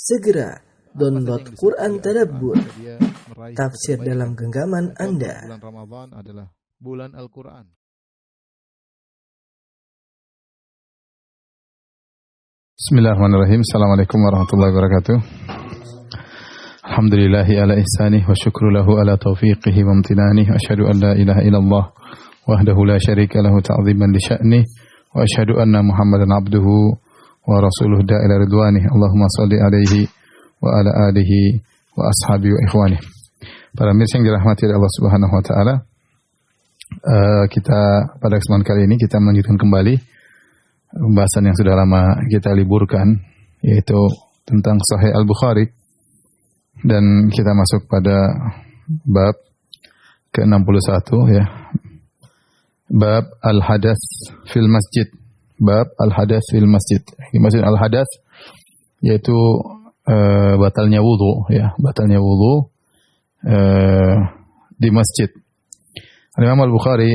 Segera download Quran Tadabbur, tafsir dalam genggaman Anda. Bulan Ramadan adalah bulan Al-Quran. Bismillahirrahmanirrahim. Assalamualaikum warahmatullahi wabarakatuh. Alhamdulillahi ala ihsanih wa syukru lahu ala taufiqihi wa amtinanih. Wa asyhadu an la ilaha illallah wahdahu la syarika lahu ta'ziman li sya'nih. Wa asyhadu anna Muhammadan abduhu wa rasuluhu da'ila ridwanih. Allahumma salli alaihi wa ala alihi wa ashabihi wa ikhwanih. Para mirsa yang dirahmati oleh Allah Subhanahu wa taala, kita pada kesempatan kali ini kita melanjutkan kembali pembahasan yang sudah lama kita liburkan, yaitu tentang Sahih Al-Bukhari, dan kita masuk pada bab ke-61 ya. Bab al-hadath fil masjid. Bab al-hadath fil masjid. Maksud al-hadath yaitu batalnya wudu ya, batalnya wudu di masjid. Imam Al-Bukhari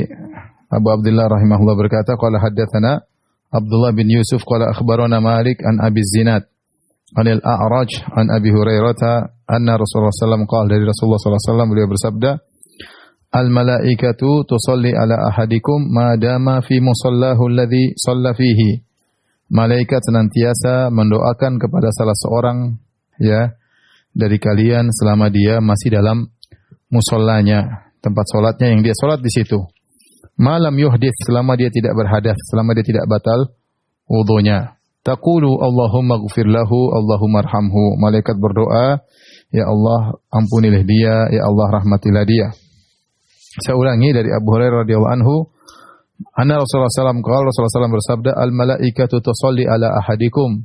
Abu Abdullah rahimahullah berkata, qala haddatsana Abdullah bin Yusuf qala akhbarana Malik an Abi Zinad an al-A'raj an Abi Hurairah anna Rasulullah sallallahu alaihi wasallam qala, dari Rasulullah sallallahu alaihi wasallam beliau bersabda, al-malaikatu tusalli ala ahadikum ma dama fi musallahu alladhi shalla fihi. Malaikat senantiasa mendoakan kepada salah seorang ya dari kalian selama dia masih dalam musallanya, tempat salatnya yang dia salat di situ. Malam yuhdits, selama dia tidak berhadas, selama dia tidak batal wudunya. Taqulu Allahumma ighfir lahu, Allahumma arhamhu. Malaikat berdoa, ya Allah ampunilah dia, ya Allah rahmatilah dia. Saya ulangi dari Abu Hurairah radhiyallahu anhu, anna Rasulullah SAW bersabda, al-malaikatu tusalli ala ahadikum.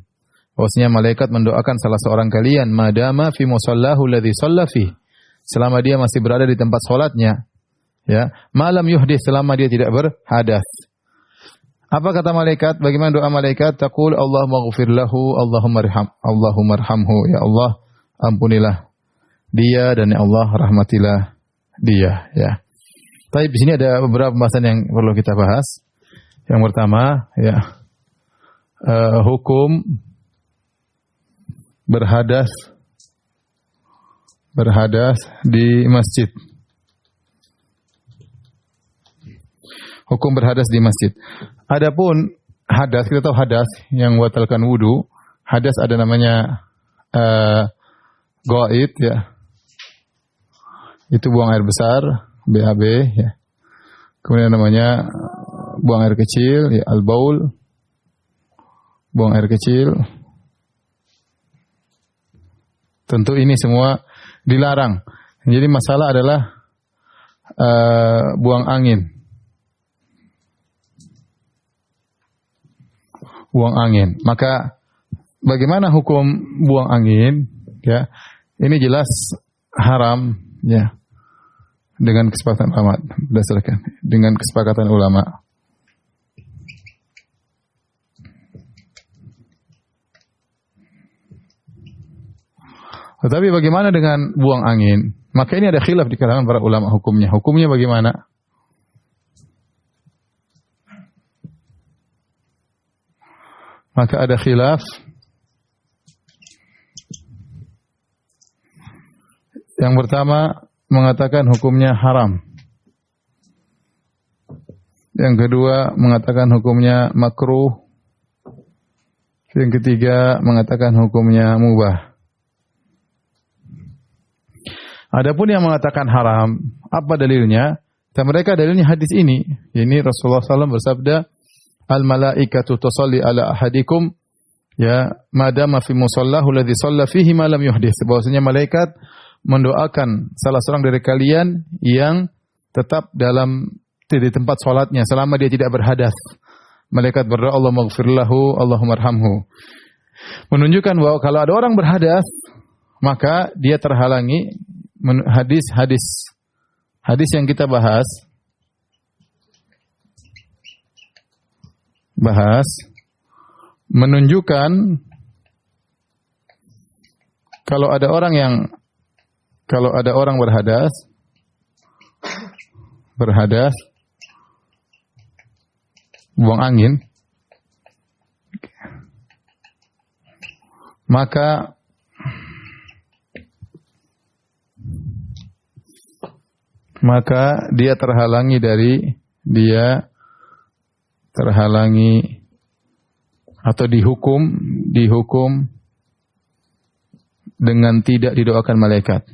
Bahwasanya malaikat mendoakan salah seorang kalian, madama fi musallahu alladhi shalla fi, selama dia masih berada di tempat salatnya. Ya, malam yuhdits, selama dia tidak berhadas. Apa kata malaikat? Bagaimana doa malaikat? Taqul Allahumma ighfir lahu, Allahumma arhamhu. Ya Allah, ampunilah dia dan ya Allah rahmatilah dia, ya. Tapi di sini ada beberapa pembahasan yang perlu kita bahas. Yang pertama, ya, hukum berhadas di masjid. Hukum berhadas di masjid. Adapun hadas, kita tahu hadas yang membatalkan wudu. Hadas ada namanya ghaid ya. Itu buang air besar, BAB ya. Kemudian namanya buang air kecil ya, al-baul. Buang air kecil. Tentu ini semua dilarang. Jadi masalah adalah buang angin. Buang angin. Maka bagaimana hukum buang angin? Ya, ini jelas haram ya. Dengan kesepakatan ulama, berdasarkan dengan kesepakatan ulama. Tetapi bagaimana dengan buang angin? Maka ini ada khilaf di kalangan para ulama hukumnya. Hukumnya bagaimana? Maka ada khilaf. Yang pertama mengatakan hukumnya haram. Yang kedua mengatakan hukumnya makruh. Yang ketiga mengatakan hukumnya mubah. Adapun yang mengatakan haram, apa dalilnya? Dan mereka dalilnya hadis ini. Ini Rasulullah SAW bersabda, al-malaikatu tusalli ala ahadikum ya madama fi musallahu alladhi shalla fihi ma lam yuhdits. Bahwasanya malaikat mendoakan salah seorang dari kalian yang tetap di tempat salatnya selama dia tidak berhadas. Malaikat berdoa, Allahumma ighfir lahu, Allahumma arhamhu. Menunjukkan bahwa kalau ada orang berhadas, maka dia terhalangi. Hadis yang kita bahas menunjukkan kalau ada orang berhadas buang angin, maka maka dia terhalangi atau dihukum dengan tidak didoakan malaikat.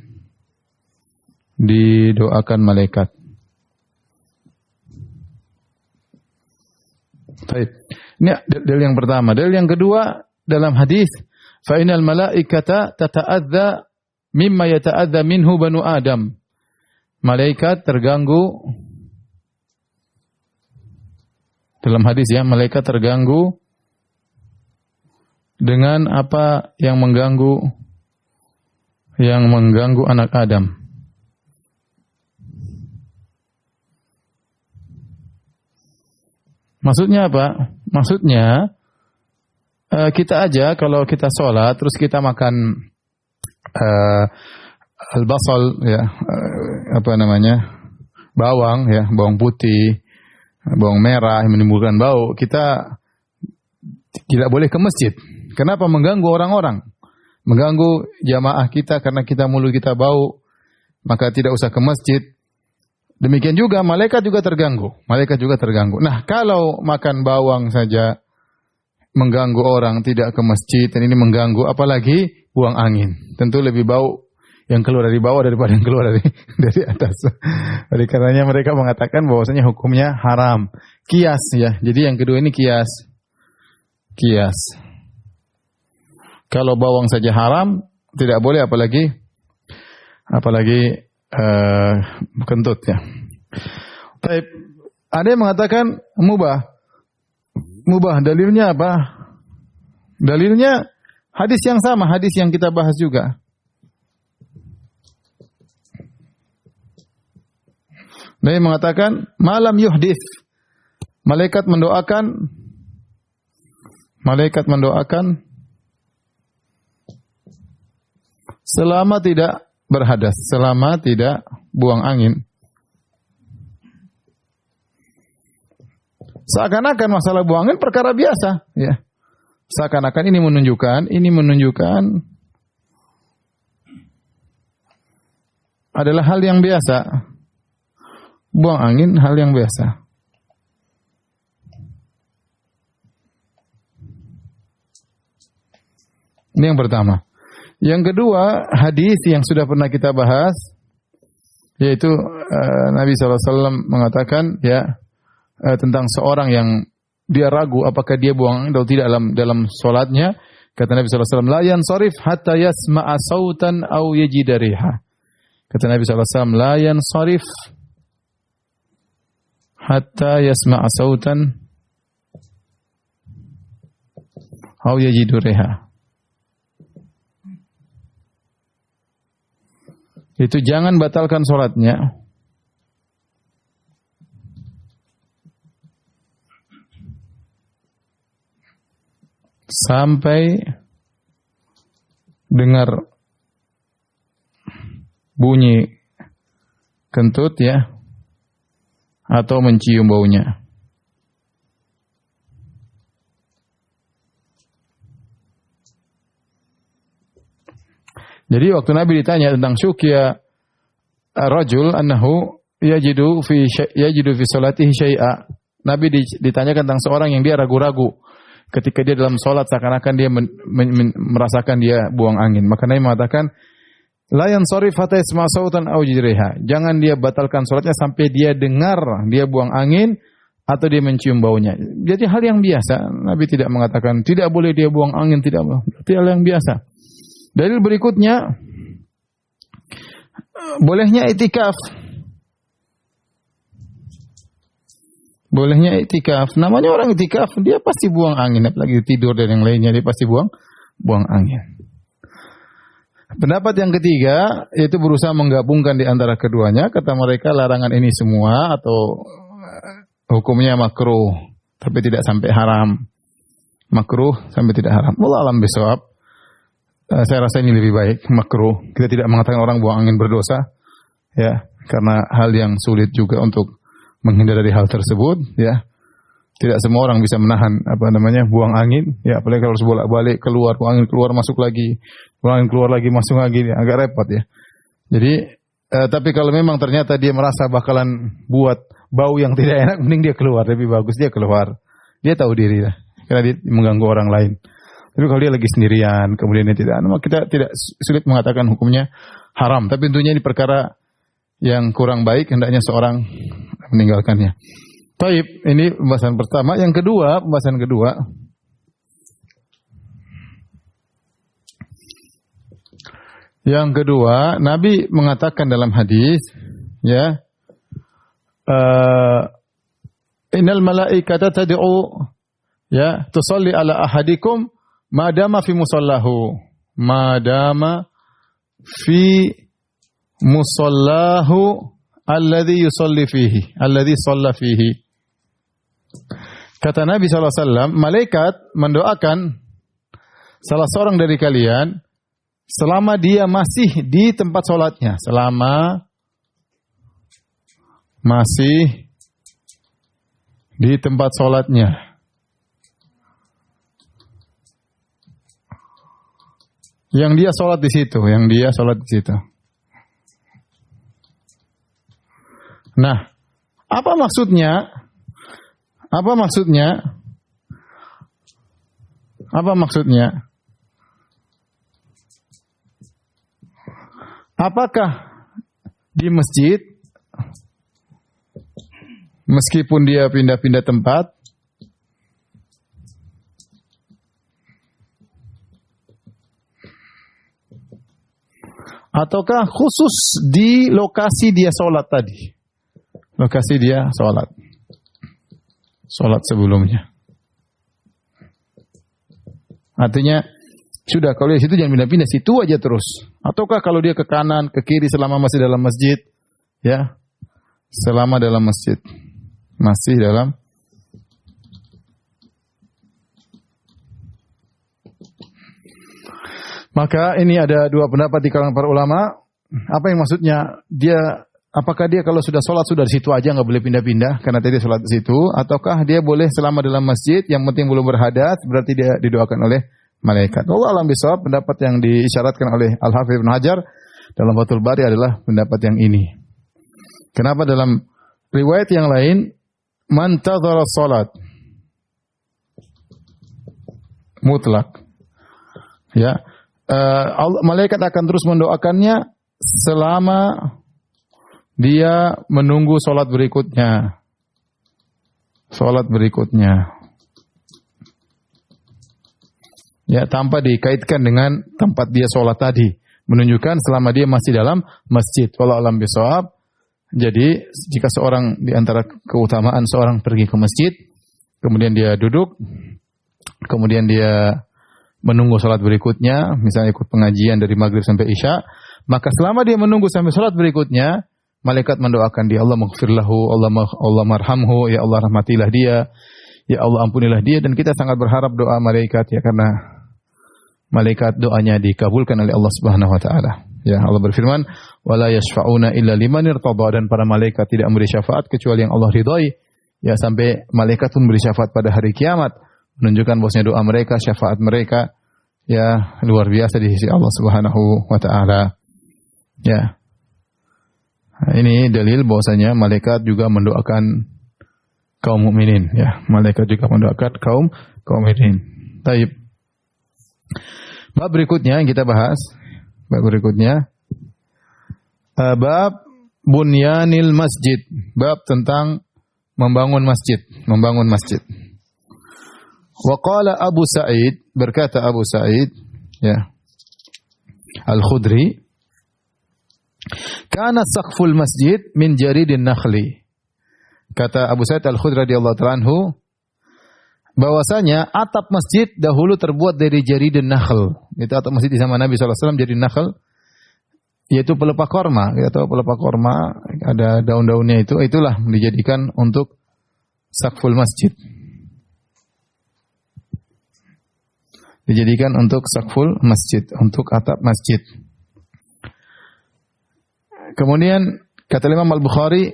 Didoakan malaikat. Baik. Ini dalil yang pertama. Dalil yang kedua dalam hadis, fa innal malaikata tata'adza mimma yata'adza minhu banu Adam. Malaikat terganggu dalam hadis ya, malaikat terganggu dengan apa yang mengganggu anak Adam. Maksudnya apa? Maksudnya kita aja kalau kita sholat terus kita makan al-basal ya, bawang ya, bawang putih, bawang merah yang menimbulkan bau, kita tidak boleh ke masjid. Kenapa? Mengganggu orang-orang, mengganggu jamaah kita karena mulut kita bau, maka tidak usah ke masjid. Demikian juga malaikat juga terganggu. Nah, kalau makan bawang saja mengganggu orang, tidak ke masjid, dan ini mengganggu, apalagi buang angin. Tentu lebih bau yang keluar dari bawah daripada yang keluar dari atas. Oleh karenanya mereka mengatakan bahwasanya hukumnya haram. Kias ya. Jadi yang kedua ini kias. Kalau bawang saja haram, tidak boleh apalagi kentut ya. Baik, ada yang mengatakan mubah. Dalilnya apa? Dalilnya hadis yang sama, hadis yang kita bahas juga. Nabi mengatakan malam yuhdits. Malaikat mendoakan selama tidak berhadas, selama tidak buang angin. Seakan-akan masalah buang angin perkara biasa, ya. Seakan-akan ini menunjukkan adalah hal yang biasa. Buang angin hal yang biasa. Ini yang pertama. Yang kedua, hadis yang sudah pernah kita bahas, yaitu Nabi SAW mengatakan ya tentang seorang yang dia ragu apakah dia buang angin atau tidak dalam solatnya. Kata Nabi SAW, la yansarif hatta yasma'a sautan aw yajida riha. Kata Nabi SAW, la yansarif hatta yasma'a sautan aw yajidu riha. Itu jangan batalkan sholatnya sampai dengar bunyi kentut ya, atau mencium baunya. Jadi waktu Nabi ditanya tentang syukia rajul annahu yajidu fi salatihi syai'a. Nabi ditanyakan tentang seorang yang dia ragu-ragu ketika dia dalam salat, seakan-akan dia merasakan dia buang angin. Maka Nabi mengatakan la yansarif hatta yasma' sautan aw yajriha. Jangan dia batalkan salatnya sampai dia dengar dia buang angin atau dia mencium baunya. Jadi hal yang biasa. Nabi tidak mengatakan tidak boleh dia buang angin, tidak boleh. Itu hal yang biasa. Dalil berikutnya, bolehnya itikaf. Bolehnya itikaf. Namanya orang itikaf, dia pasti buang angin, apalagi tidur dan yang lainnya, dia pasti buang angin. Pendapat yang ketiga, yaitu berusaha menggabungkan di antara keduanya. Kata mereka larangan ini semua atau hukumnya makruh, tapi tidak sampai haram. Makruh sampai tidak haram. Wallahu a'lam bishawab. Saya rasa ini lebih baik, makruh. Kita tidak mengatakan orang buang angin berdosa, ya, karena hal yang sulit juga untuk menghindar dari hal tersebut, ya. Tidak semua orang bisa menahan buang angin, ya, apalagi kalau harus bolak-balik keluar, buang angin keluar masuk lagi, buang angin keluar lagi masuk lagi, agak repot ya. Jadi Tapi kalau memang ternyata dia merasa bakalan buat bau yang tidak enak, mending dia keluar. Lebih bagus dia keluar. Dia tahu diri lah, karena dia mengganggu orang lain. Tapi kalau dia lagi sendirian, kemudian dia tidak, maka kita tidak sulit mengatakan hukumnya haram. Tapi tentunya ini perkara yang kurang baik, hendaknya seorang meninggalkannya. Taib, ini pembahasan pertama. Pembahasan kedua. Yang kedua, Nabi mengatakan dalam hadis, ya, innal malaikata tad'u, ya, tusalli ala ahadikum madama fi musallahu, madama fi musallahu alladhi yusalli fihi, alladhi shalla fihi. Kata Nabi SAW, malaikat mendoakan salah seorang dari kalian selama dia masih di tempat sholatnya, selama masih di tempat sholatnya. Yang dia sholat di situ, Nah, apa maksudnya? Apa maksudnya? Apakah di masjid, meskipun dia pindah-pindah tempat, ataukah khusus di lokasi dia sholat tadi? Lokasi dia sholat sebelumnya. Artinya, sudah, kalau di situ jangan pindah-pindah, situ aja terus. Ataukah kalau dia ke kanan, ke kiri selama masih dalam masjid, ya, selama dalam masjid, masih dalam. Maka ini ada dua pendapat di kalangan para ulama. Apa yang maksudnya? Apakah dia kalau sudah sholat sudah di situ aja, nggak boleh pindah-pindah karena tadi sholat di situ? Ataukah dia boleh selama dalam masjid, yang penting belum berhadas, berarti dia didoakan oleh malaikat. Allah alam bisawab, pendapat yang diisyaratkan oleh Al-Hafidz Ibnu Hajar dalam Fathul Bari adalah pendapat yang ini. Kenapa dalam riwayat yang lain man tadhara salat mutlak, ya, malaikat akan terus mendoakannya selama dia menunggu salat berikutnya. Ya, tanpa dikaitkan dengan tempat dia sholat tadi, menunjukkan selama dia masih dalam masjid. Wallahu a'lam bishawab. Jadi, jika seorang di antara keutamaan seorang pergi ke masjid, kemudian dia duduk, kemudian dia menunggu sholat berikutnya, misalnya ikut pengajian dari maghrib sampai isya, maka selama dia menunggu sampai sholat berikutnya, malaikat mendoakan dia, Allah maghfirlahu, Allah marhamhu, ya Allah rahmatilah dia, ya Allah ampunilah dia, dan kita sangat berharap doa malaikat, ya, karena malaikat doanya dikabulkan oleh Allah Subhanahu wa taala. Ya, Allah berfirman, "Wala yashfa'una illa liman irtada," dan para malaikat tidak memberi syafaat kecuali yang Allah ridhai. Ya, sampai malaikat pun beri syafaat pada hari kiamat, menunjukkan bahwasanya doa mereka, syafaat mereka, ya, luar biasa di sisi Allah Subhanahu wa taala. Ya. Nah, ini dalil bahwasanya malaikat juga mendoakan kaum mukminin, ya. Malaikat juga mendoakan kaum mukminin. Baik. Bab berikutnya yang kita bahas, bab bunyanil masjid, bab tentang membangun masjid. Wa qala Abu Sa'id, berkata Abu Sa'id, ya, Al-Khudri, kana saqful masjid min jaridin nakhli. Kata Abu Sa'id Al-Khudri radhiyallahu ta'ala anhu, bahwasanya atap masjid dahulu terbuat dari jaridun nakhl. Itu atap masjid di zaman Nabi SAW jadi nakhl, yaitu pelepah korma. Kita tahu pelepah korma, ada daun-daunnya itu, itulah dijadikan untuk saqful masjid. Dijadikan untuk saqful masjid, untuk atap masjid. Kemudian kata Imam Al-Bukhari,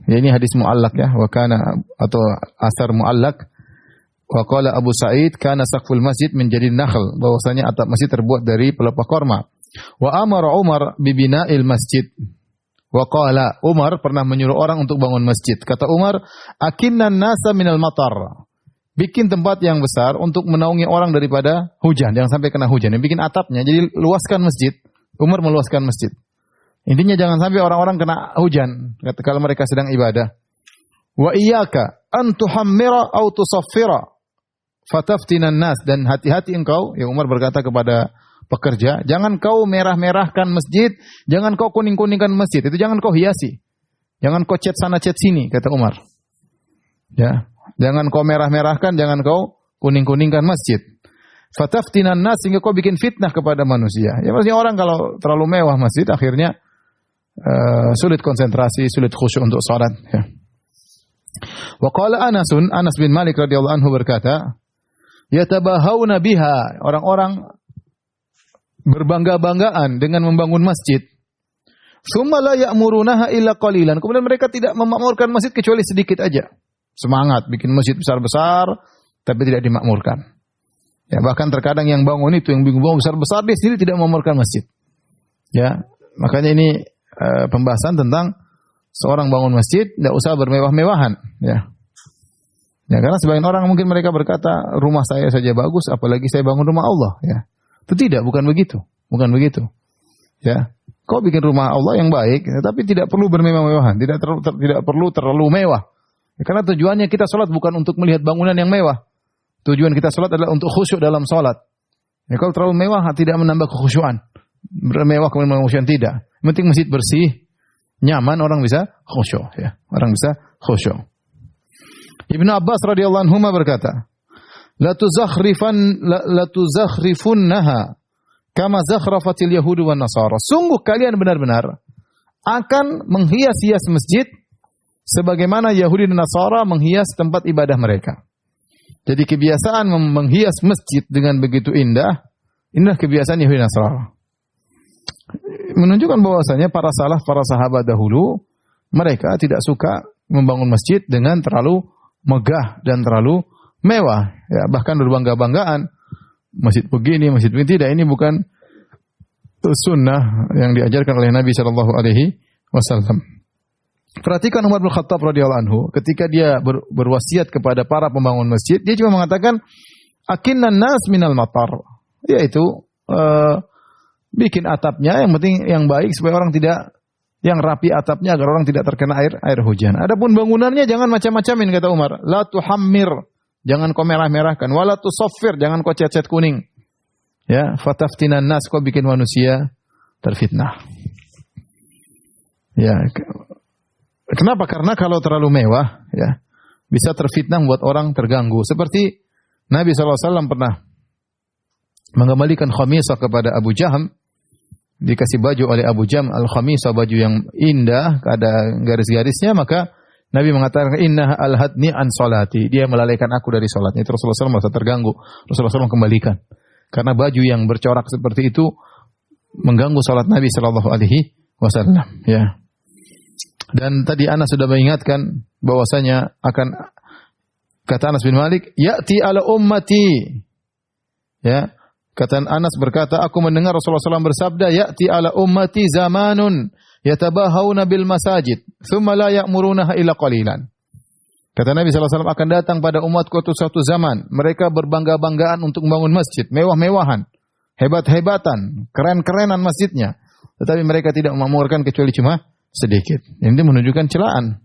ya, ini hadis muallak, ya, wa kana, atau asar muallak. Wa qala Abu Sa'id kana saqful masjid min jaridin nakhl, bahwasanya atap masjid terbuat dari pelepah korma. Wa amara Umar bi bina'il masjid, Wa qala, Umar pernah menyuruh orang untuk bangun masjid. Kata Umar, akinnan nasa minal matar. Bikin tempat yang besar untuk menaungi orang daripada hujan, jangan sampai kena hujan. Yang bikin atapnya, jadi luaskan masjid. Umar meluaskan masjid. Intinya jangan sampai orang-orang kena hujan kalau mereka sedang ibadah. Wa iyyaka an tuhammira aw tusaffira fataftinan nas, dan hati-hati engkau, ya Umar berkata kepada pekerja, jangan kau merah-merahkan masjid, jangan kau kuning-kuningkan masjid, itu jangan kau hiasi. Jangan kau cat sana cat sini, kata Umar. Ya, jangan kau merah-merahkan, jangan kau kuning-kuningkan masjid. Fataftinan nas, sehingga kau bikin fitnah kepada manusia. Ya maksudnya orang kalau terlalu mewah masjid akhirnya sulit konsentrasi, sulit khusyuk untuk salat, ya. Wa qala Anas bin Malik radhiyallahu anhu berkata, yatabahawna biha, orang-orang berbangga-banggaan dengan membangun masjid. Tsumma la ya'murunaha illa qalilan. Kemudian mereka tidak memakmurkan masjid kecuali sedikit aja. Semangat bikin masjid besar-besar tapi tidak dimakmurkan. Ya, bahkan terkadang yang bangun itu, yang bangun besar-besar, dia sendiri tidak memakmurkan masjid. Ya, makanya ini pembahasan tentang seorang bangun masjid tidak usah bermewah-mewahan, ya. Ya, karena sebagian orang mungkin mereka berkata, rumah saya saja bagus, apalagi saya bangun rumah Allah, ya. Itu tidak, bukan begitu. Bukan begitu. Ya. Kau bikin rumah Allah yang baik, tapi tidak perlu bermewah-mewahan, tidak perlu terlalu mewah. Ya, karena tujuannya kita salat bukan untuk melihat bangunan yang mewah. Tujuan kita salat adalah untuk khusyuk dalam salat. Ya, kalau terlalu mewah tidak menambah kekhusyuan. Bermewah kemudian kekhusyuan tidak. Yang penting masjid bersih, nyaman, orang bisa khusyuk, ya. Orang bisa khusyuk. Ibnu Abbas radhiyallahu anhu berkata, la tuzakhrifunnaha kama zakhrafatil yahudu wan nasara. Sungguh kalian benar-benar akan menghias-hias masjid sebagaimana Yahudi dan Nasara menghias tempat ibadah mereka. Jadi kebiasaan menghias masjid dengan begitu indah, inilah kebiasaan Yahudi dan Nasara. Menunjukkan bahwasanya para sahabat dahulu mereka tidak suka membangun masjid dengan terlalu megah dan terlalu mewah, ya, bahkan berbangga-banggaan masjid begini tidak. Ini bukan sunnah yang diajarkan oleh Nabi sallallahu alaihi wasallam. Perhatikan Umar bin Khattab radhiyallahu anhu ketika dia berwasiat kepada para pembangun masjid, dia cuma mengatakan akinnan nas minal matar, yaitu bikin atapnya yang penting yang baik supaya orang tidak, yang rapi atapnya agar orang tidak terkena air hujan. Adapun bangunannya jangan macam-macamin, kata Umar. La tuhammir, jangan kau merah-merahkan. Wala tusaffir, jangan kau cat-cat kuning. Ya, fataftinan nas, kau bikin manusia terfitnah. Ya, kenapa? Karena kalau terlalu mewah, ya, bisa terfitnah buat orang terganggu. Seperti Nabi SAW pernah mengembalikan khamisah kepada Abu Jaham, dikasih baju oleh Abu Jam al-khamisah, baju yang indah, ada garis-garisnya, maka Nabi mengatakan innaha alhadni an salati, dia melalaikan aku dari salatnya. Itu Rasulullah SAW merasa terganggu. Rasulullah SAW kembalikan karena baju yang bercorak seperti itu mengganggu salat Nabi sallallahu alaihi wasallam, ya. Dan tadi Anas sudah mengingatkan bahwasanya akan, kata Anas bin Malik, ya'ti ala ummati, ya. Kata Anas berkata, aku mendengar Rasulullah SAW bersabda, ya'ti ala ummati zamanun yatabahawna bil masajid, thumma la ya'murunaha illa qalilan. Kata Nabi SAW, akan datang pada umatku suatu zaman, mereka berbangga-banggaan untuk membangun masjid, mewah-mewahan, hebat-hebatan, keren-kerenan masjidnya, tetapi mereka tidak memakmurkan kecuali cuma sedikit. Ini menunjukkan celaan.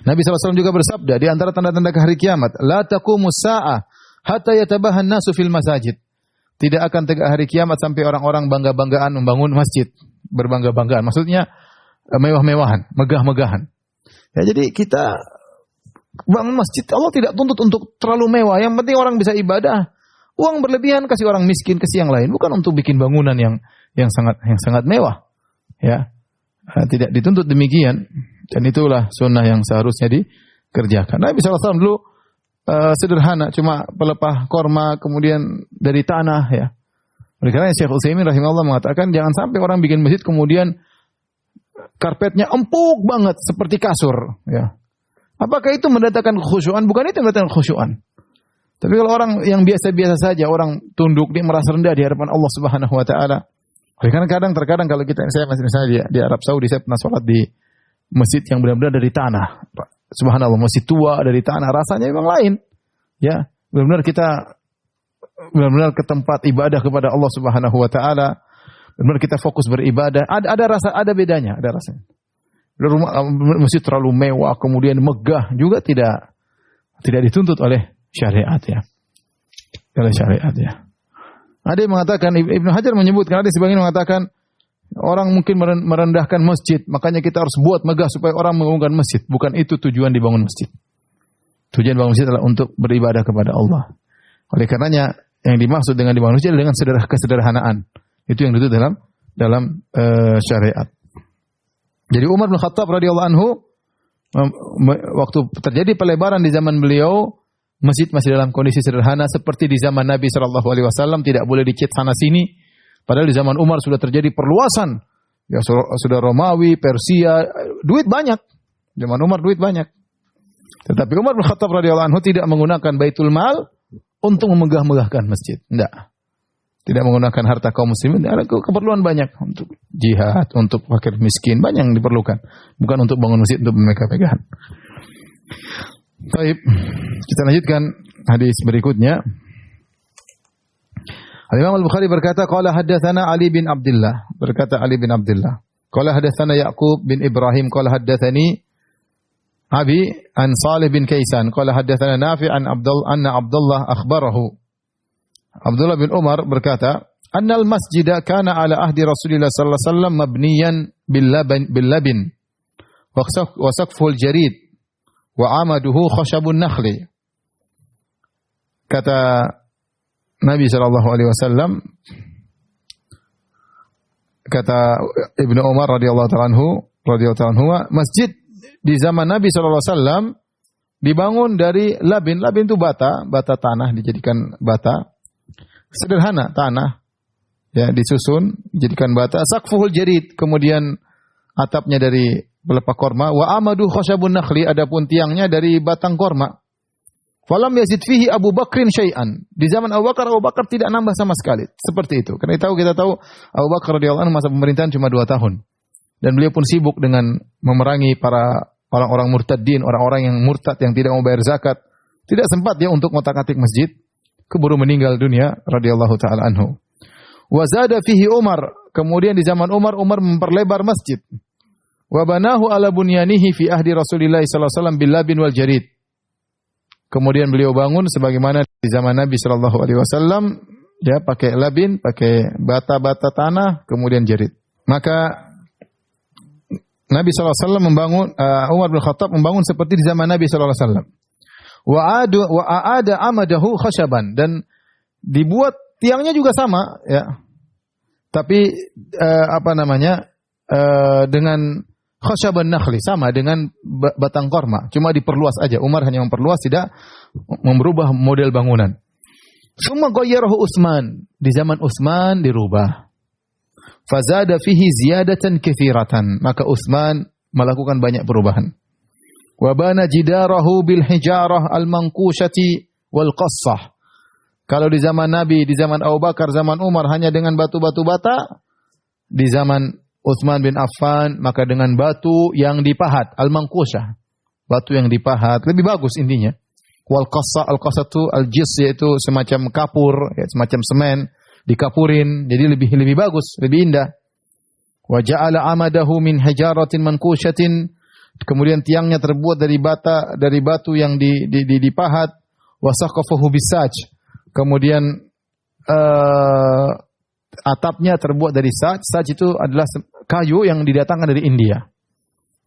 Nabi SAW juga bersabda, di antara tanda-tanda hari kiamat, la taqumus sa'ah hatta yatabahan nasu fil masajid. Tidak akan tegak hari kiamat sampai orang-orang bangga-banggaan membangun masjid, berbangga-banggaan. Maksudnya mewah-mewahan, megah-megahan. Ya, jadi kita bangun masjid, Allah tidak tuntut untuk terlalu mewah. Yang penting orang bisa ibadah. Uang berlebihan kasih orang miskin, kasih yang lain, bukan untuk bikin bangunan yang sangat mewah. Ya. Tidak dituntut demikian. Dan itulah sunnah yang seharusnya dikerjakan. Nabi SAW dulu sederhana, cuma pelepah korma kemudian dari tanah, ya. Oleh karena Syekh Utsaimin rahimahullah mengatakan jangan sampai orang bikin masjid kemudian karpetnya empuk banget seperti kasur, ya. Apakah itu mendatangkan kekhusyuan? Bukan itu yang mendatangkan kekhusyuan. Tapi kalau orang yang biasa-biasa saja, orang tunduk, dia merasa rendah di hadapan Allah Subhanahu wa taala, Karena terkadang kalau saya misalnya di Arab Saudi, saya pernah sholat di masjid yang benar-benar dari tanah. Subhanallah, masjid tua dari tanah, rasanya memang lain. Ya, benar-benar kita ke tempat ibadah kepada Allah Subhanahu wa taala. Benar kita fokus beribadah. Ada bedanya, ada rasanya. Rumah masjid terlalu mewah, kemudian megah juga tidak dituntut oleh syariat ya. Oleh syariat ya. Ada yang mengatakan, Ibnu Hajar menyebutkan, ada sebagian mengatakan orang mungkin merendahkan masjid, makanya kita harus buat megah supaya orang mengagungkan masjid. Bukan itu tujuan dibangun masjid. Tujuan bangun masjid adalah untuk beribadah kepada Allah. Oleh karenanya yang dimaksud dengan dibangun masjid adalah dengan kesederhanaan. Itu yang dituntut dalam syariat. Jadi Umar bin Khattab radhiyallahu anhu waktu terjadi pelebaran di zaman beliau, masjid masih dalam kondisi sederhana seperti di zaman Nabi sallallahu alaihi wasallam, tidak boleh dicat sana sini. Padahal di zaman Umar sudah terjadi perluasan. Ya sudah Romawi, Persia, duit banyak. Zaman Umar duit banyak. Tetapi Umar bin Khattab radhiyallahu anhu tidak menggunakan Baitul Mal untuk memegah-megahkan masjid. Tidak. Tidak menggunakan harta kaum muslimin, ada keperluan banyak untuk jihad, untuk fakir miskin, banyak yang diperlukan. Bukan untuk bangun masjid untuk megah-megahan. Baik, kita lanjutkan hadis berikutnya. Al-Imam Al-Bukhari berkata, qala haddatsana Ali bin Abdullah. Berkata Ali bin Abdullah. Qala haddatsana Yaqub bin Ibrahim, qala haddatsani Abi an Salih bin Kaisan, qala haddatsana Nafi' anna Abdullah akhbarahu. Abdullah bin Umar berkata, annal masjida kana ala ahdi Rasulillah sallallahu alaihi wasallam mabniyan bil labin wa saqful jarid wa amaduhu khashabun nakhli. Kata Nabi sallallahu alaihi wasallam, kata Ibnu Umar radhiyallahu ta'ala anhu, masjid di zaman Nabi sallallahu alaihi wasallam dibangun dari labin. Labin itu bata tanah, dijadikan bata. Sederhana tanah. Ya, disusun, dijadikan bata. Saqfuhul jarid, kemudian atapnya dari pelepah korma. Wa amadu khashabun nakhli, adapun tiangnya dari batang korma. Falam yazid fihi Abu Bakrin syai'an. Di zaman Abu Bakar tidak nambah sama sekali. Seperti itu. Karena kita tahu Abu Bakar radhiyallahu anhu masa pemerintahan cuma 2 tahun. Dan beliau pun sibuk dengan memerangi para orang-orang murtadin, orang-orang yang murtad yang tidak mau bayar zakat. Tidak sempat dia untuk ngotak-atik masjid. Keburu meninggal dunia radhiyallahu taala anhu. Wa zada fihi Umar. Kemudian di zaman Umar memperlebar masjid. Wa banahu ala bunyanihi fi ahdi Rasulillah sallallahu alaihi wasallam bil labin wal jarid. Kemudian beliau bangun sebagaimana di zaman Nabi sallallahu alaihi wasallam, ya, pakai labin, pakai bata-bata tanah, kemudian jarid. Maka Nabi sallallahu alaihi wasallam membangun, Umar bin Khattab membangun seperti di zaman Nabi sallallahu alaihi wasallam. Wa aada amadahu khashaban, dan dibuat tiangnya juga sama, ya. Tapi dengan khashaban nakhli, sama dengan batang korma, cuma diperluas aja. Umar hanya memperluas, tidak merubah model bangunan. Summa ghayyarahu Utsman, di zaman Utsman dirubah. Fazada fihi ziyadatan katsiratan, maka Utsman melakukan banyak perubahan. Wa bana jidarahu bil hijarah al manqushati wal qassah. Kalau di zaman Nabi, di zaman Abu Bakar, zaman Umar hanya dengan batu-batu bata, di zaman Utsman bin Affan maka dengan batu yang dipahat, al-manqushah. Batu yang dipahat, lebih bagus intinya. Wal qassa, al-qassatu al-jis, yaitu semacam kapur, ya, semacam semen dikapurin, jadi lebih bagus, lebih indah. Wa ja'ala amadahu min hijaratin manqushatin, kemudian tiangnya terbuat dari batu yang dipahat. Wa saqafahu bisaj, kemudian atapnya terbuat dari saj. Saj itu adalah kayu yang didatangkan dari India.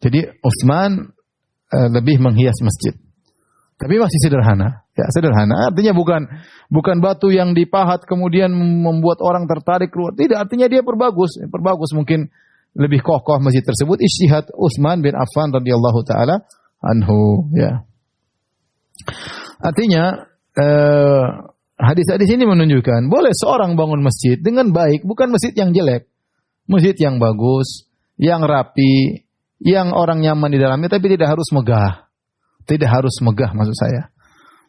Jadi Utsman lebih menghias masjid. Tapi masih sederhana. Ya, sederhana. Artinya bukan batu yang dipahat kemudian membuat orang tertarik keluar. Tidak, artinya dia perbagus mungkin lebih kokoh masjid tersebut. Ijtihad Utsman bin Affan radhiyallahu taala anhu, ya. Artinya hadis-hadis ini menunjukkan boleh seorang bangun masjid dengan baik, bukan masjid yang jelek. Masjid yang bagus, yang rapi, yang orang nyaman di dalamnya, tapi tidak harus megah. Tidak harus megah maksud saya.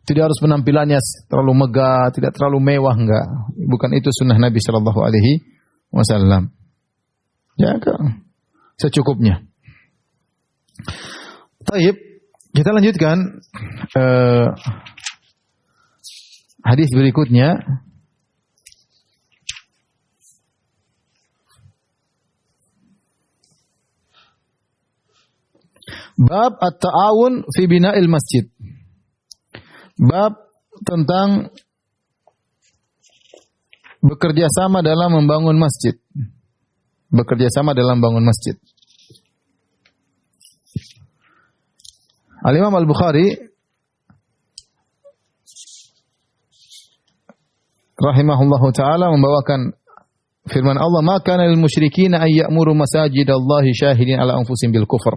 Tidak harus penampilannya terlalu megah, tidak terlalu mewah, enggak. Bukan itu sunnah Nabi sallallahu alaihi wasallam. Ya, secukupnya. Taib, kita lanjutkan hadis berikutnya. Bab at-ta'awun fi bina'il masjid. Bab tentang bekerja sama dalam membangun masjid. Bekerja sama dalam bangun masjid. Al-Imam Al-Bukhari rahimahullahu taala membawakan firman Allah, "Ma kana lil musyrikin ay ya'muru masajidallahi syahidin ala anfusihim bil kufr."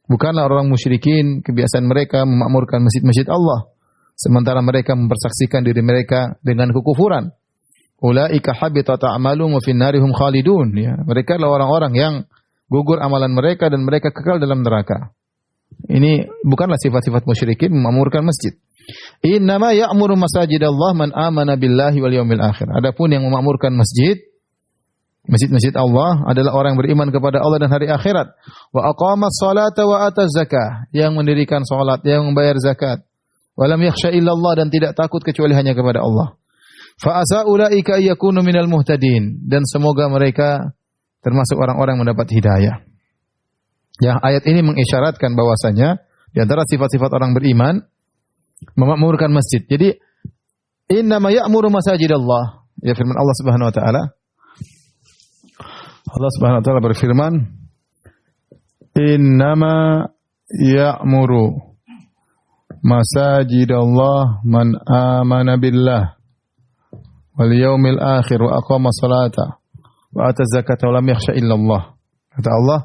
Bukanlah orang musyrikin kebiasaan mereka memakmurkan masjid-masjid Allah sementara mereka mempersaksikan diri mereka dengan kekufuran. Ulaika habitat a'maluhum wa fin narihum khalidun. Ya, mereka adalah orang-orang yang gugur amalan mereka dan mereka kekal dalam neraka. Ini bukanlah sifat-sifat musyrikin memakmurkan masjid. Innama ya'muru masajidallah man amana billahi wal yaumil akhir. Adapun yang memakmurkan masjid-masjid Allah adalah orang yang beriman kepada Allah dan hari akhirat. Wa aqamas salata wa ataz zakah, yang mendirikan salat, yang membayar zakat. Wa lam yakhsha illallah, dan tidak takut kecuali hanya kepada Allah. Fa asa ulaika yakunu minal muhtadin, dan semoga mereka termasuk orang-orang yang mendapat hidayah. Ya, ayat ini mengisyaratkan bahwasanya di antara sifat-sifat orang beriman memakmurkan masjid. Jadi innama ya'muru masajidallah, ya firman Allah Subhanahu wa taala. Allah Subhanahu wa taala berfirman, innama ya'muru masajidallah man amana billah wal yaumil akhir wa aqama salata wa ata zakata wa lam yakhsha illallah. Kata Allah,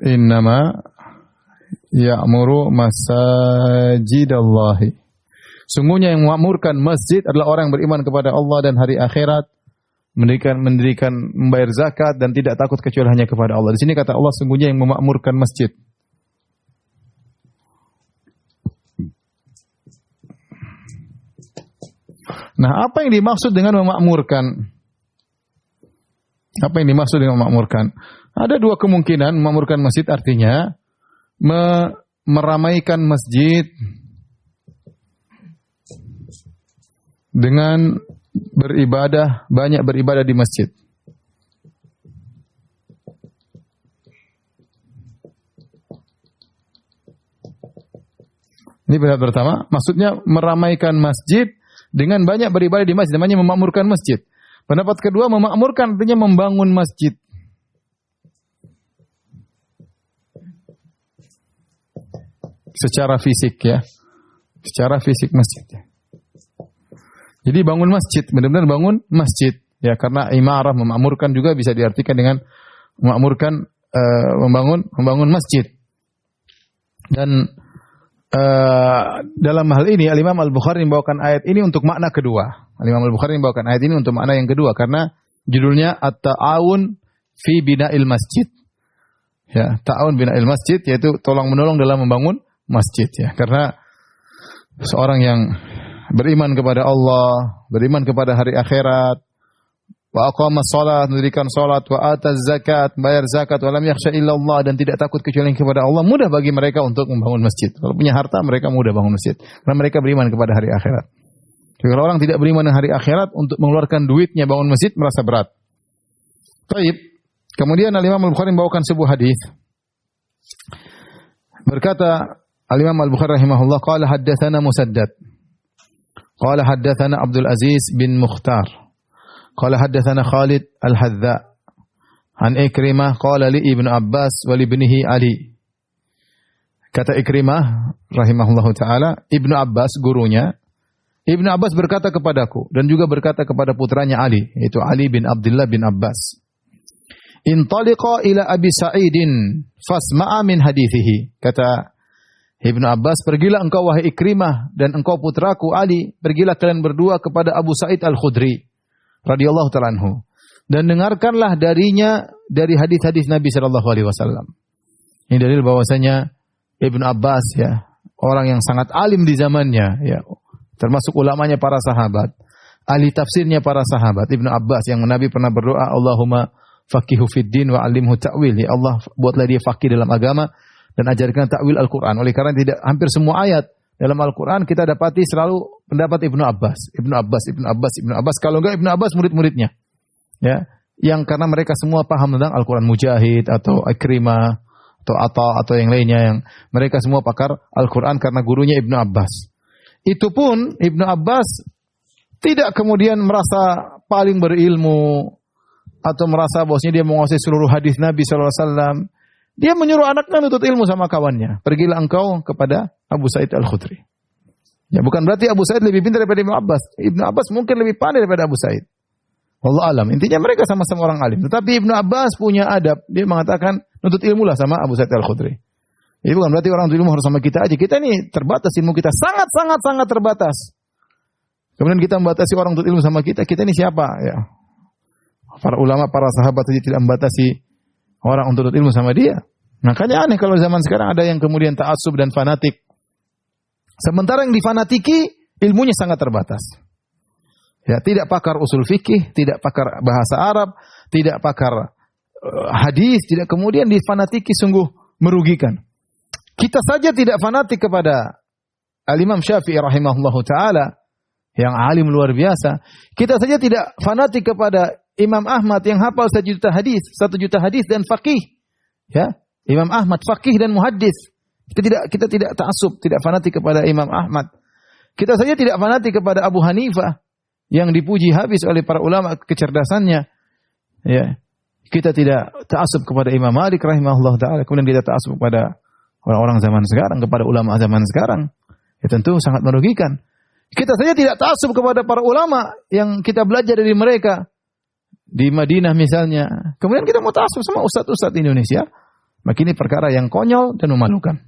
innama ya'muru masajidallahi. Sungguhnya yang memakmurkan masjid adalah orang yang beriman kepada Allah dan hari akhirat, mendirikan membayar zakat dan tidak takut kecuali hanya kepada Allah. Di sini kata Allah, sungguhnya yang memakmurkan masjid. Nah, apa yang dimaksud dengan memakmurkan? Apa yang dimaksud dengan memakmurkan? Ada dua kemungkinan. Memakmurkan masjid artinya meramaikan masjid dengan beribadah, banyak beribadah di masjid. Ini pendapat pertama, maksudnya meramaikan masjid dengan banyak beribadah di masjid, namanya memakmurkan masjid. Pendapat kedua, memakmurkan artinya membangun masjid. Secara fisik ya. Secara fisik masjid. Jadi bangun masjid, benar-benar bangun masjid. Ya, karena imarah memakmurkan juga bisa diartikan dengan memakmurkan, membangun masjid. Dan dalam hal ini Al-Imam Al-Bukhari membawakan ayat ini untuk makna kedua. Al-Imam Al-Bukhari membawakan ayat ini untuk makna yang kedua karena judulnya At-Ta'awun fi Bina'il Masjid. Ya, ta'awun bina'il masjid yaitu tolong-menolong dalam membangun masjid ya. Karena seorang yang beriman kepada Allah, beriman kepada hari akhirat, wa aqamas shalah, mendirikan salat, wa ataz zakat, bayar zakat, wa lam yakhsha illallah, dan tidak takut kecuali kepada Allah, mudah bagi mereka untuk membangun masjid. Kalau punya harta mereka mudah bangun masjid karena mereka beriman kepada hari akhirat. Kalau orang tidak beriman dengan hari akhirat, untuk mengeluarkan duitnya bangun masjid merasa berat. Baik. Kemudian Al-Imam Al-Bukhari membawakan sebuah hadis. Berkata Al-Imam Al-Bukhari rahimahullah, qala haddatsana Musaddad. Qala haddatsana Abdul Aziz bin Mukhtar. Qala haddatsana Khalid Al-Hadza. An Ikrimah qala li Ibnu Abbas wa li ibnihi Ali. Kata Ikrimah rahimahullahu taala, Ibnu Abbas gurunya, Ibnu Abbas berkata kepadaku dan juga berkata kepada putranya Ali, yaitu Ali bin Abdullah bin Abbas. Intaliqa ila Abi Sa'idin fasma'a min hadithihi. Kata Ibnu Abbas, pergilah engkau wahai Ikrimah dan engkau putraku Ali, pergilah kalian berdua kepada Abu Sa'id Al-Khudri radhiyallahu ta'ala anhu dan dengarkanlah darinya dari hadis-hadis Nabi sallallahu alaihi wasallam. Ini dalil bahwasanya Ibnu Abbas ya, orang yang sangat alim di zamannya ya, termasuk ulamanya para sahabat. ahli tafsirnya para sahabat. Ibnu Abbas yang Nabi pernah berdoa, Allahumma faqihu fid din wa 'allimhu ta'wil. Ya Allah, buatlah dia faqih dalam agama dan ajarkan ta'wil Al-Qur'an. Oleh karena tidak hampir semua ayat dalam Al-Qur'an kita dapati selalu pendapat Ibnu Abbas. Ibnu Abbas. Kalau enggak Ibnu Abbas murid-muridnya. Ya, yang karena mereka semua paham tentang Al-Qur'an. Mujahid atau Ikrimah atau Atha atau yang lainnya, yang mereka semua pakar Al-Qur'an karena gurunya Ibnu Abbas. Itu pun Ibnu Abbas tidak kemudian merasa paling berilmu atau merasa bahwasanya dia menguasai seluruh hadis Nabi sallallahu alaihi wasallam. Dia menyuruh anaknya menuntut ilmu sama kawannya. Pergilah engkau kepada Abu Sa'id Al-Khudri. Ya, bukan berarti Abu Sa'id lebih pintar daripada Ibnu Abbas. Ibnu Abbas mungkin lebih pandai daripada Abu Sa'id. Wallahu alam. Intinya mereka sama-sama orang alim. Tetapi Ibnu Abbas punya adab. Dia mengatakan nuntut ilmu lah sama Abu Sa'id Al-Khudri. Jadi bukan berarti orang ilmu harus sama kita aja. Kita ini terbatas, ilmu kita sangat terbatas. Kemudian kita membatasi orang untuk ilmu sama kita. Kita ini siapa? Ya. Para ulama, para sahabat saja tidak membatasi orang untuk ilmu sama dia. Makanya aneh kalau zaman sekarang ada yang kemudian ta'assub dan fanatik. Sementara yang difanatiki ilmunya sangat terbatas. Ya, tidak pakar usul fikih, tidak pakar bahasa Arab, tidak pakar hadis, tidak kemudian difanatiki sungguh merugikan. Kita saja tidak fanatik kepada Al-Imam Syafi'i rahimahullahu ta'ala, yang alim luar biasa. Kita saja tidak fanatik kepada Imam Ahmad yang hafal 1 juta hadis dan faqih. Ya, Imam Ahmad faqih dan muhaddis. Kita tidak ta'assub, tidak fanatik kepada Imam Ahmad. Kita saja tidak fanatik kepada Abu Hanifah yang dipuji habis oleh para ulama kecerdasannya. Ya. Kita tidak ta'assub kepada Imam Malik rahimahullahu ta'ala. Kemudian kita ta'assub kepada orang-orang zaman sekarang, kepada ulama zaman sekarang, ya tentu sangat merugikan. Kita saja tidak ta'assub kepada para ulama yang kita belajar dari mereka di Madinah misalnya. Kemudian kita mau ta'assub sama ustaz-ustaz Indonesia. Maka ini perkara yang konyol dan memalukan.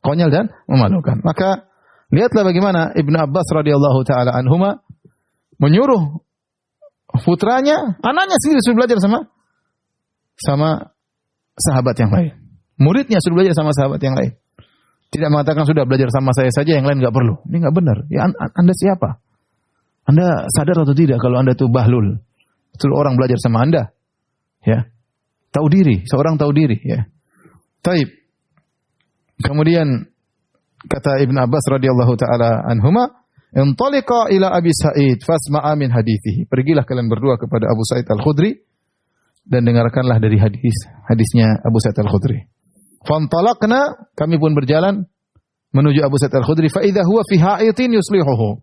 Konyol dan memalukan. Maka lihatlah bagaimana Ibnu Abbas radhiyallahu taala anhuma menyuruh putranya, anaknya sendiri suruh belajar sama sahabat yang lain. Muridnya suruh belajar sama sahabat yang lain. Tidak mengatakan sudah belajar sama saya saja, yang lain enggak perlu. Ini enggak benar. Ya, Anda siapa? Anda sadar atau tidak kalau Anda itu bahlul? Suruh orang belajar sama Anda. Ya. Tahu diri, seorang tahu diri, ya. Taib. Kemudian kata Ibn Abbas radhiyallahu taala anhuma, "Intaliqa ila Abi Sa'id fasma'a min hadithihi." Pergilah kalian berdua kepada Abu Sa'id Al-Khudri dan dengarkanlah dari hadisnya Abu Sa'id Al-Khudri. Fantalaqna, kami pun berjalan menuju Abu Sa'id Al-Khudri, fa idza huwa fi ha'itin yuslihuhu.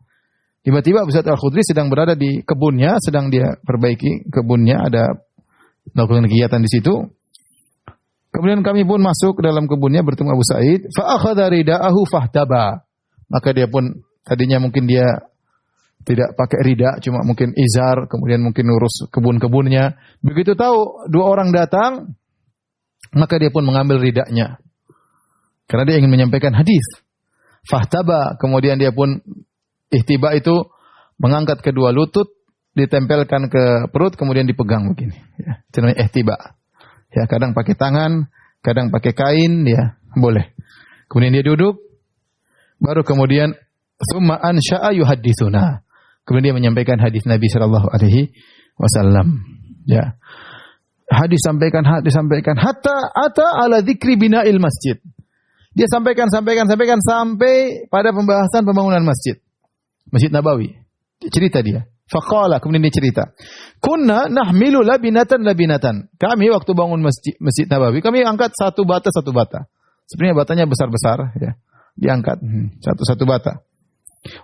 Tiba-tiba Abu Sa'id Al-Khudri sedang berada di kebunnya, sedang dia perbaiki kebunnya, ada melakukan kegiatan di situ. Kemudian kami pun masuk ke dalam kebunnya bertemu Abu Sa'id, fa akhadha rida'ahu fahtaba. Maka dia pun tadinya mungkin dia tidak pakai rida, cuma mungkin izar, kemudian mungkin ngurus kebun-kebunnya. Begitu tahu 2 orang datang, maka dia pun mengambil ridanya. Karena dia ingin menyampaikan hadis. Fahtaba, kemudian dia pun ihtiba itu mengangkat kedua lutut, ditempelkan ke perut, kemudian dipegang begini. Ya, itu namanya ihtiba. Ya, kadang pakai tangan, kadang pakai kain, ya, boleh. Kemudian dia duduk, baru kemudian summa ansha'a yuhadditsuna. Kemudian dia menyampaikan hadis Nabi sallallahu alaihi wasallam. Ya. Hadis sampaikan hatta ala dzikri bina'il masjid. Dia sampaikan sampai pada pembahasan pembangunan masjid. Masjid Nabawi. Cerita dia. Faqala, kemudian dia cerita. Kunna nahmilu labinatan. Kami waktu bangun masjid Nabawi, kami angkat satu bata. Sebenarnya batanya besar-besar, ya. Diangkat satu bata.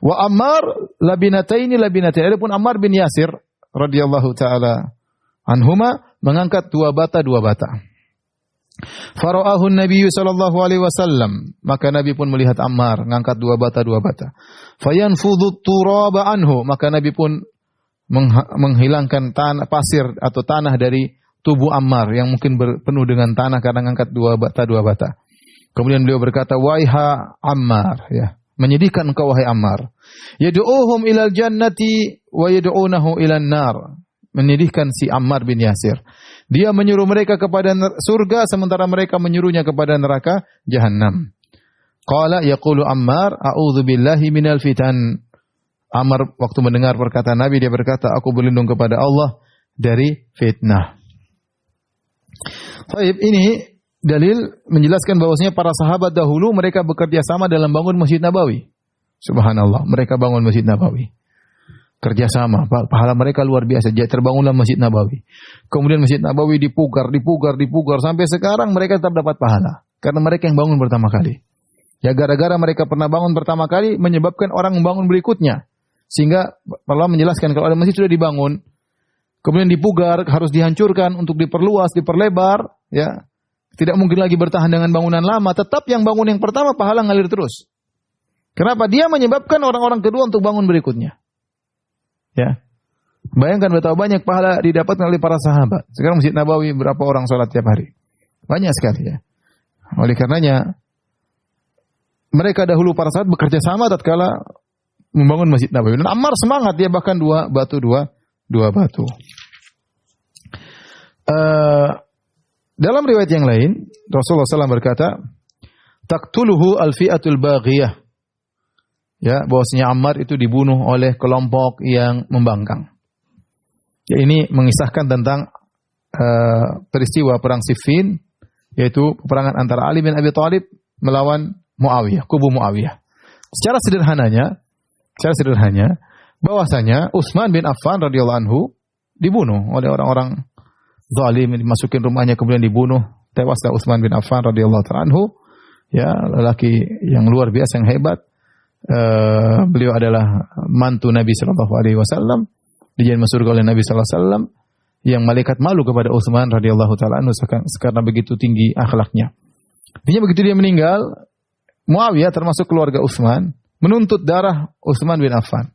Wa Ammar labinataini. Adapun Ammar bin Yasir radhiyallahu taala anhuma mengangkat 2 bata. Fara'ahu Nabi sallallahu alaihi wasallam, maka Nabi pun melihat Ammar mengangkat 2 bata. Fayanfudhu turaba anhu, maka Nabi pun menghilangkan pasir atau tanah dari tubuh Ammar yang mungkin penuh dengan tanah karena mengangkat 2 bata. Kemudian beliau berkata, "Wahai Ammar, ya, menyedihkan engkau wahai Ammar. Yad'uhum ilal jannati wa yad'unahu ilan nar." Menyedihkan si Ammar bin Yasir. Dia menyuruh mereka kepada surga sementara mereka menyuruhnya kepada neraka Jahannam. Qala yaqulu Ammar, a'udzu billahi minal fitan. Amr waktu mendengar perkataan Nabi, dia berkata, aku berlindung kepada Allah dari fitnah. Baik, ini dalil menjelaskan bahwasanya para sahabat dahulu mereka bekerja sama dalam bangun Masjid Nabawi. Subhanallah, mereka bangun Masjid Nabawi. Kerjasama, pahala mereka luar biasa. Terbangunlah Masjid Nabawi. Kemudian Masjid Nabawi dipugar sampai sekarang mereka tetap dapat pahala karena mereka yang bangun pertama kali. Ya gara-gara mereka pernah bangun pertama kali menyebabkan orang membangun berikutnya. Sehingga Allah menjelaskan kalau ada masjid sudah dibangun, kemudian dipugar, harus dihancurkan untuk diperluas, diperlebar, ya. Tidak mungkin lagi bertahan dengan bangunan lama, tetap yang bangun yang pertama pahala ngalir terus. Kenapa? Dia menyebabkan orang-orang kedua untuk bangun berikutnya. Ya. Bayangkan betapa banyak pahala didapatkan oleh para sahabat. Sekarang Masjid Nabawi berapa orang sholat tiap hari? Banyak sekali ya. Oleh karenanya mereka dahulu para sahabat bekerja sama tatkala membangun Masjid Nabawi. Dan Ammar semangat, dia bahkan dua batu. Dalam riwayat yang lain Rasulullah SAW berkata, "Taqtuluhu al-fi'atul baghiyah." Ya, bahwasanya Ammar itu dibunuh oleh kelompok yang membangkang. Ya, ini mengisahkan tentang peristiwa perang Siffin, yaitu peperangan antara Ali bin Abi Thalib melawan Muawiyah, kubu Muawiyah. Secara sederhananya, bahwasanya Utsman bin Affan radhiyallahu anhu dibunuh oleh orang-orang zalim, dimasukin rumahnya kemudian dibunuh. Tewaslah Utsman bin Affan radhiyallahu anhu, ya, lelaki yang luar biasa, yang hebat. Beliau adalah mantu Nabi sallallahu alaihi wasallam, dijamin surga oleh Nabi sallallahu alaihi wasallam, yang malaikat malu kepada Utsman radhiyallahu taala anhu karena begitu tinggi akhlaknya. Artinya begitu dia meninggal, Muawiyah termasuk keluarga Utsman menuntut darah Utsman bin Affan.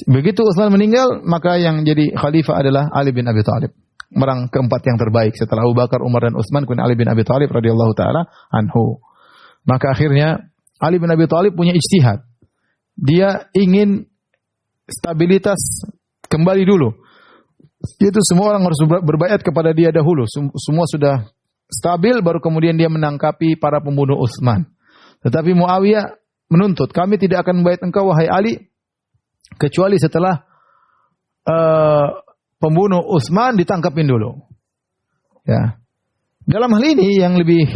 Begitu Utsman meninggal, maka yang jadi khalifah adalah Ali bin Abi Thalib. Orang keempat yang terbaik setelah Abu Bakar, Umar dan Utsman, kemudian Ali bin Abi Thalib radhiyallahu taala anhu. Maka akhirnya Ali bin Abi Thalib punya ijtihad. Dia ingin stabilitas kembali dulu. Itu semua orang harus berbaiat kepada dia dahulu. Semua sudah stabil, baru kemudian dia menangkapi para pembunuh Utsman. Tetapi Muawiyah menuntut, kami tidak akan membaiat engkau wahai Ali kecuali setelah pembunuh Utsman ditangkapin dulu. Ya. Dalam hal ini yang lebih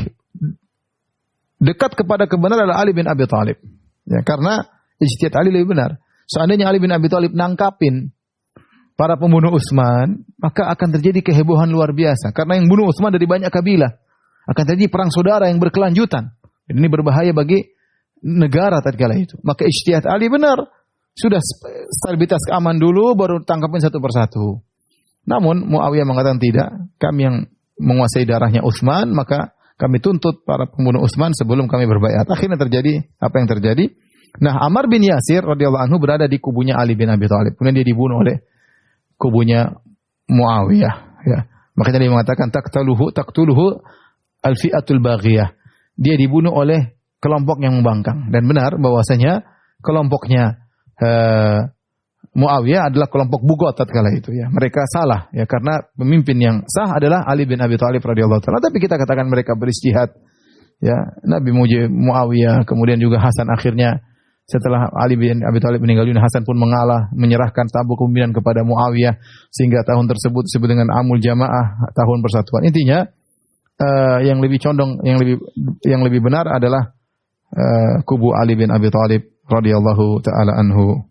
dekat kepada kebenaran adalah Ali bin Abi Thalib. Ya, karena ijtihad Ali lebih benar. Seandainya Ali bin Abi Thalib nangkapin para pembunuh Utsman, maka akan terjadi kehebohan luar biasa. Karena yang bunuh Utsman dari banyak kabilah. Akan terjadi perang saudara yang berkelanjutan. Ini berbahaya bagi negara tatkala itu. Maka ijtihad Ali benar. Sudah stabilitas aman dulu, baru tangkapin satu persatu. Namun Muawiyah mengatakan tidak. Kami yang menguasai darahnya Utsman, maka kami tuntut para pembunuh Utsman sebelum kami berbaiat. Akhirnya terjadi apa yang terjadi. Nah, Ammar bin Yasir radhiyallahu anhu berada di kubunya Ali bin Abi Thalib. Kemudian dia dibunuh oleh kubunya Muawiyah. Ya. Makanya dia mengatakan taqtuluhu al-fi'atul baghiyah. Dia dibunuh oleh kelompok yang membangkang. Dan benar bahwasanya kelompoknya Muawiyah adalah kelompok bugot tatkala itu ya. Mereka salah ya, karena pemimpin yang sah adalah Ali bin Abi Thalib radhiyallahu taala. Tapi kita katakan mereka berijtihad. Ya, Nabi muji Muawiyah, kemudian juga Hasan akhirnya setelah Ali bin Abi Thalib meninggal dunia, Hasan pun mengalah, menyerahkan tabu kepemimpinan kepada Muawiyah sehingga tahun tersebut disebut dengan Amul Jamaah, tahun persatuan. Intinya yang lebih condong, yang lebih benar adalah kubu Ali bin Abi Thalib radhiyallahu taala anhu,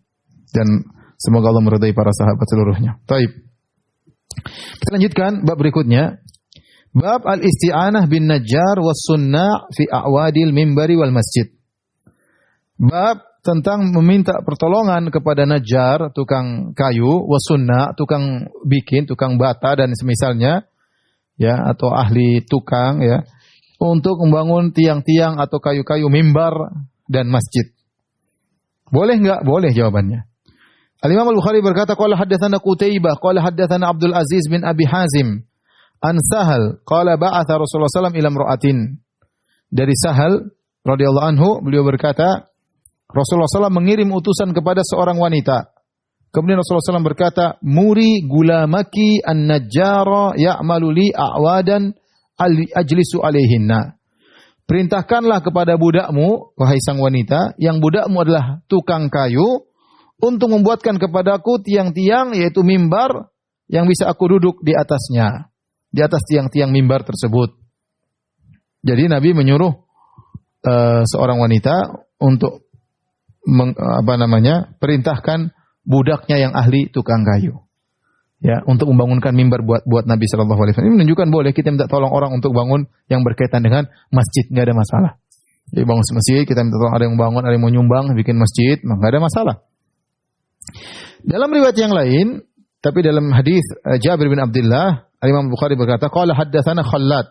dan semoga Allah meridai para sahabat seluruhnya. Baik. Kita lanjutkan bab berikutnya. Bab al-isti'anah bin najjar was sunna' fi a'wadil mimbari wal masjid. Bab tentang meminta pertolongan kepada najjar, tukang kayu, was sunna', tukang bikin, tukang bata dan semisalnya, ya, atau ahli tukang, ya, untuk membangun tiang-tiang atau kayu-kayu mimbar dan masjid. Boleh enggak? Boleh jawabannya. Al-Imam Al-Bukhari berkata, qala haddatsana Qutaibah, qala haddatsana Abdul Aziz bin Abi Hazim, an Sahal, qala ba'atha Rasulullah sallallahu alaihi wasallam ila imra'atin. Dari Sahal radhiyallahu anhu, beliau berkata, Rasulullah SAW mengirim utusan kepada seorang wanita. Kemudian Rasulullah SAW berkata, muri gulamaki an-najjara ya'malu li a'wadan ajlisu alaihinna. Perintahkanlah kepada budakmu, wahai sang wanita, yang budakmu adalah tukang kayu, untuk membuatkan kepadaku tiang-tiang, yaitu mimbar yang bisa aku duduk di atasnya, di atas tiang-tiang mimbar tersebut. Jadi Nabi menyuruh seorang wanita untuk perintahkan budaknya yang ahli tukang kayu, ya, untuk membangunkan mimbar buat Nabi sallallahu alaihi wasallam. Ini menunjukkan boleh kita minta tolong orang untuk bangun yang berkaitan dengan masjid, enggak ada masalah. Jadi bangun masjid, kita minta tolong, ada yang bangun, ada yang mau nyumbang bikin masjid, enggak ada masalah. Dalam riwayat yang lain, tapi dalam hadis Jabir bin Abdullah, Imam Bukhari berkata, qala haddatsana Khallad,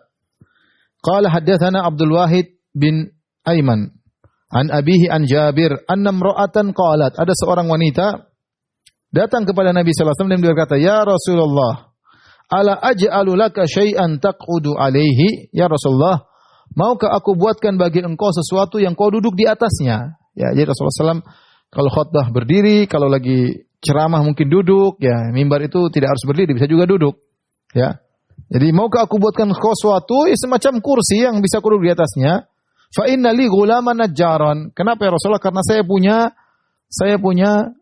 qala haddatsana Abdul Wahid bin Aiman an abihi an Jabir anna imra'atan qalat, ada seorang wanita datang kepada Nabi sallallahu alaihi wasallam dan berkata, "Ya Rasulullah, ala aj'alu laka syai'an taqudu alaihi?" Ya Rasulullah, maukah aku buatkan bagi engkau sesuatu yang kau duduk di atasnya? Ya, jadi Rasulullah SAW kalau khutbah berdiri, kalau lagi ceramah mungkin duduk, ya, mimbar itu tidak harus berdiri, bisa juga duduk. Ya. Jadi maukah aku buatkan engkau sesuatu semacam kursi yang bisa aku duduk di atasnya? Fa inna li ghulaman najjaran. Kenapa ya Rasulullah? Karena saya punya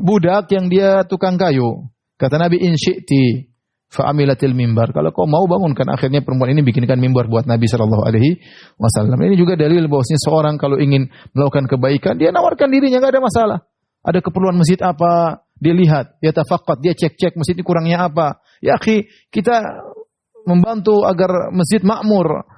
budak yang dia tukang kayu. Kata Nabi, in syi'ti fa amilatil mimbar. Kalau kau mau bangunkan. Akhirnya perempuan ini bikinkan mimbar buat Nabi sallallahu alaihi wasallam. Ini juga dalil bahwasanya seorang kalau ingin melakukan kebaikan, dia nawarkan dirinya, enggak ada masalah. Ada keperluan masjid apa, dia lihat, dia tafaqqat, dia cek-cek masjid ini kurangnya apa. Ya akhi, kita membantu agar masjid makmur,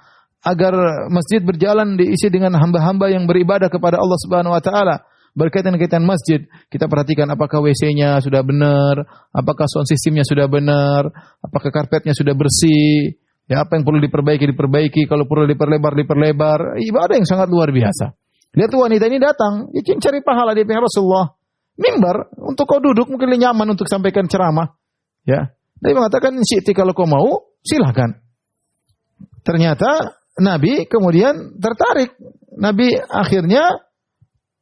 agar masjid berjalan diisi dengan hamba-hamba yang beribadah kepada Allah Subhanahu wa taala. Berkaitan masjid, kita perhatikan apakah WC-nya sudah benar, apakah sound systemnya sudah benar, apakah karpetnya sudah bersih, ya, apa yang perlu diperbaiki, kalau perlu diperlebar. Ibadah yang sangat luar biasa. Lihat tuh wanita ini datang, dia cari pahala, dia pengen Rasulullah, mimbar untuk kau duduk, mungkin nyaman untuk sampaikan ceramah. Ya, dia mengatakan, syi'ti, kalau kau mau, silahkan. Ternyata Nabi kemudian tertarik. Nabi akhirnya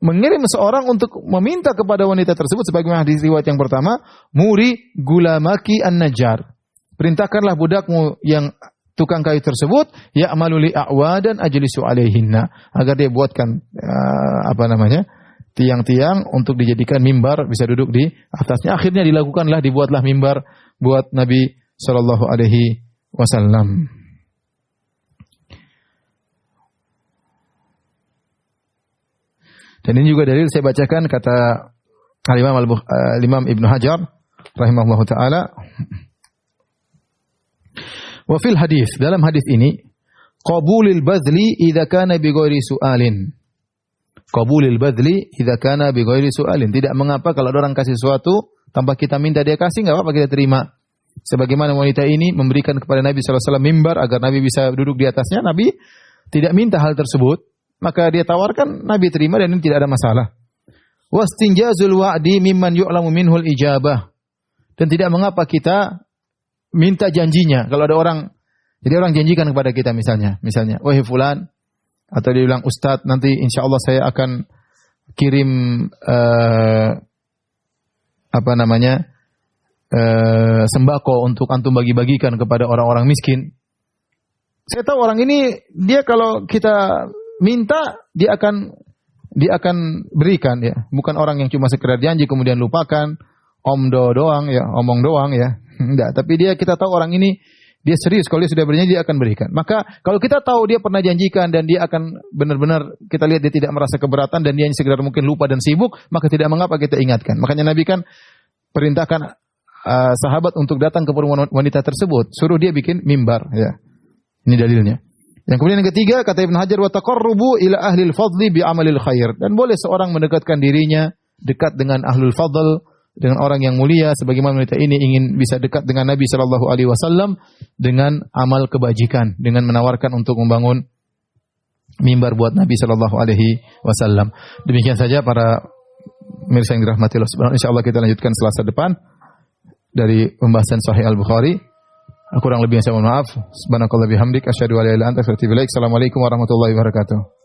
mengirim seorang untuk meminta kepada wanita tersebut, sebagaimana di riwayat yang pertama, muri gulamaki an-najjar. Perintahkanlah budakmu yang tukang kayu tersebut, ya'malu li a'wadan ajlisu alaihinna, agar dia buatkan tiang-tiang untuk dijadikan mimbar, bisa duduk di atasnya. Akhirnya dibuatlah mimbar buat Nabi sallallahu alaihi wasallam. Dan ini juga dalil saya bacakan kata Imam Ibnu Hajar rahimahullahu taala. Wa fil hadis, dalam hadis ini, qabulil badli idza kana bi ghairi su'alin. Qabulil badli idza kana bi ghairi su'alin. Tidak mengapa kalau ada orang kasih sesuatu tanpa kita minta dia kasih, enggak apa-apa, kita terima. Sebagaimana wanita ini memberikan kepada Nabi sallallahu alaihi wasallam mimbar agar Nabi bisa duduk di atasnya, Nabi tidak minta hal tersebut. Maka dia tawarkan, Nabi terima, dan ini tidak ada masalah. Wastinjazul wa'di mimman yu'lamu minhul ijabah. Dan tidak mengapa kita minta janjinya. Kalau ada orang, jadi orang janjikan kepada kita misalnya, wahai fulan, atau dia bilang, Ustadz, nanti insya Allah saya akan kirim sembako untuk antum bagi-bagikan kepada orang-orang miskin. Saya tahu orang ini, dia kalau kita minta, dia akan berikan, ya. Bukan orang yang cuma sekedar janji kemudian lupakan, omong doang ya. Enggak, tapi kita tahu orang ini dia serius, kalau dia sudah berjanji dia akan berikan. Maka kalau kita tahu dia pernah janjikan dan dia akan benar-benar, kita lihat dia tidak merasa keberatan dan dia sekedar mungkin lupa dan sibuk, maka tidak mengapa kita ingatkan. Makanya Nabi kan perintahkan sahabat untuk datang ke wanita tersebut, suruh dia bikin mimbar, ya. Ini dalilnya. Yang kemudian yang ketiga, kata Ibnu Hajar, wa taqarrubu ila ahlil fadli bi amalil khair. Dan boleh seorang mendekatkan dirinya dekat dengan ahlul fadl, dengan orang yang mulia, sebagaimana wanita ini ingin bisa dekat dengan Nabi sallallahu alaihi wasallam dengan amal kebajikan, dengan menawarkan untuk membangun mimbar buat Nabi sallallahu alaihi wasallam. Demikian saja para mirsa yang dirahmati Allah Subhanahu wa taala. Insyaallah kita lanjutkan Selasa depan dari pembahasan Sahih Al-Bukhari. Kurang lebihnya saya mohon maaf. Subhanakallah bihamdik asyhadu an la ilaha illa anta astaghfiruka wa atubu ilaik. Assalamualaikum warahmatullahi wabarakatuh.